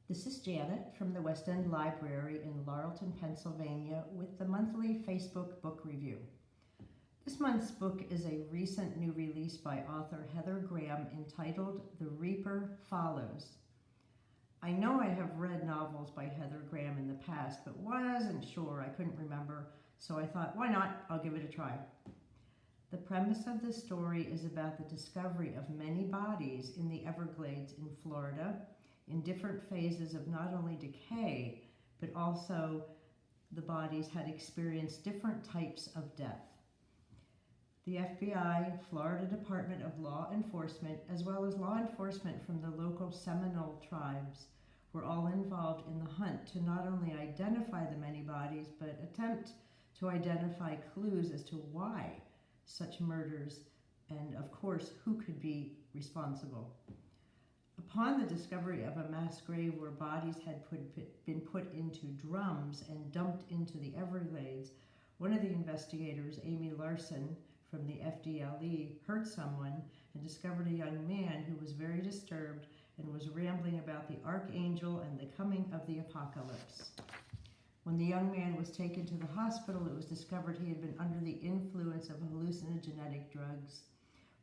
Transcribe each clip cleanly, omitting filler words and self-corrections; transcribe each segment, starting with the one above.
This is Janet from the West End Library in Laurelton, Pennsylvania, with the monthly Facebook book review. This month's book is a recent new release by author Heather Graham entitled The Reaper Follows. I know I have read novels by Heather Graham in the past, but wasn't sure, I couldn't remember, so I thought, why not? I'll give it a try. The premise of this story is about the discovery of many bodies in the Everglades in Florida, in different phases of not only decay, but also the bodies had experienced different types of death. The FBI, Florida Department of Law Enforcement, as well as law enforcement from the local Seminole tribes were all involved in the hunt to not only identify the many bodies, but attempt to identify clues as to why such murders and, of course, who could be responsible. Upon the discovery of a mass grave where bodies had been put into drums and dumped into the Everglades, one of the investigators, Amy Larson from the FDLE, heard someone and discovered a young man who was very disturbed and was rambling about the archangel and the coming of the apocalypse. When the young man was taken to the hospital, it was discovered he had been under the influence of hallucinogenic drugs.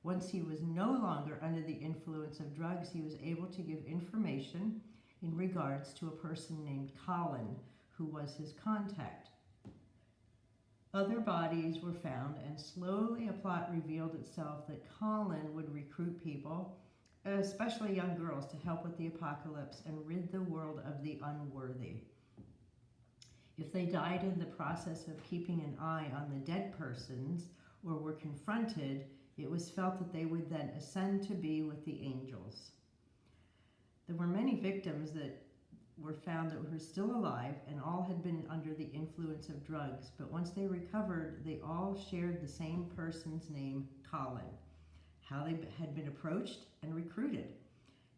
Once he was no longer under the influence of drugs, he was able to give information in regards to a person named Colin, who was his contact. Other bodies were found, and slowly a plot revealed itself that Colin would recruit people, especially young girls, to help with the apocalypse and rid the world of the unworthy. If they died in the process of keeping an eye on the dead persons or were confronted, it was felt that they would then ascend to be with the angels. There were many victims that were found that were still alive, and all had been under the influence of drugs, but once they recovered, they all shared the same person's name, Colin, how they had been approached and recruited.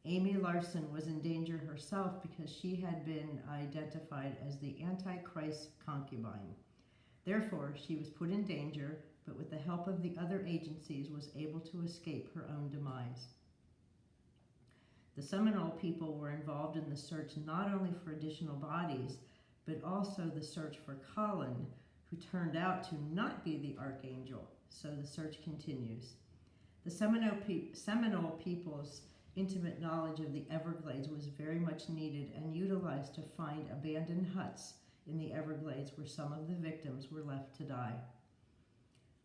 Amy Larson was in danger herself because she had been identified as the Antichrist concubine. Therefore, she was put in danger, but with the help of the other agencies was able to escape her own demise. The Seminole people were involved in the search not only for additional bodies, but also the search for Colin, who turned out to not be the archangel, so the search continues. The Seminole people's intimate knowledge of the Everglades was very much needed and utilized to find abandoned huts in the Everglades where some of the victims were left to die.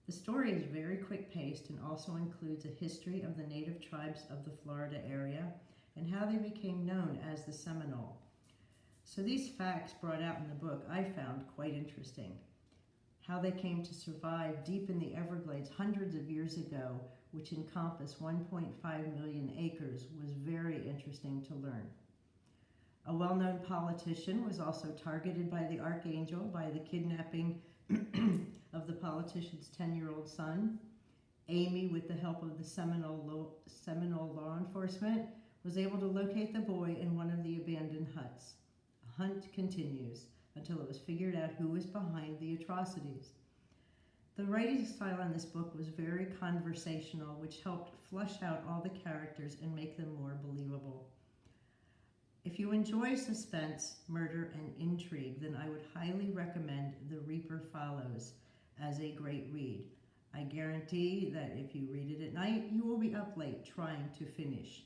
The story is very quick-paced and also includes a history of the native tribes of the Florida area and how they became known as the Seminole. So these facts brought out in the book I found quite interesting. How they came to survive deep in the Everglades hundreds of years ago, which encompass 1.5 million acres, was very interesting to learn. A well-known politician was also targeted by the archangel by the kidnapping of the politician's 10-year-old son. Amy, with the help of the Seminole law enforcement, was able to locate the boy in one of the abandoned huts. A hunt continues until it was figured out who was behind the atrocities. The writing style in this book was very conversational, which helped flesh out all the characters and make them more believable. If you enjoy suspense, murder, and intrigue, then I would highly recommend The Reaper Follows as a great read. I guarantee that if you read it at night, you will be up late trying to finish.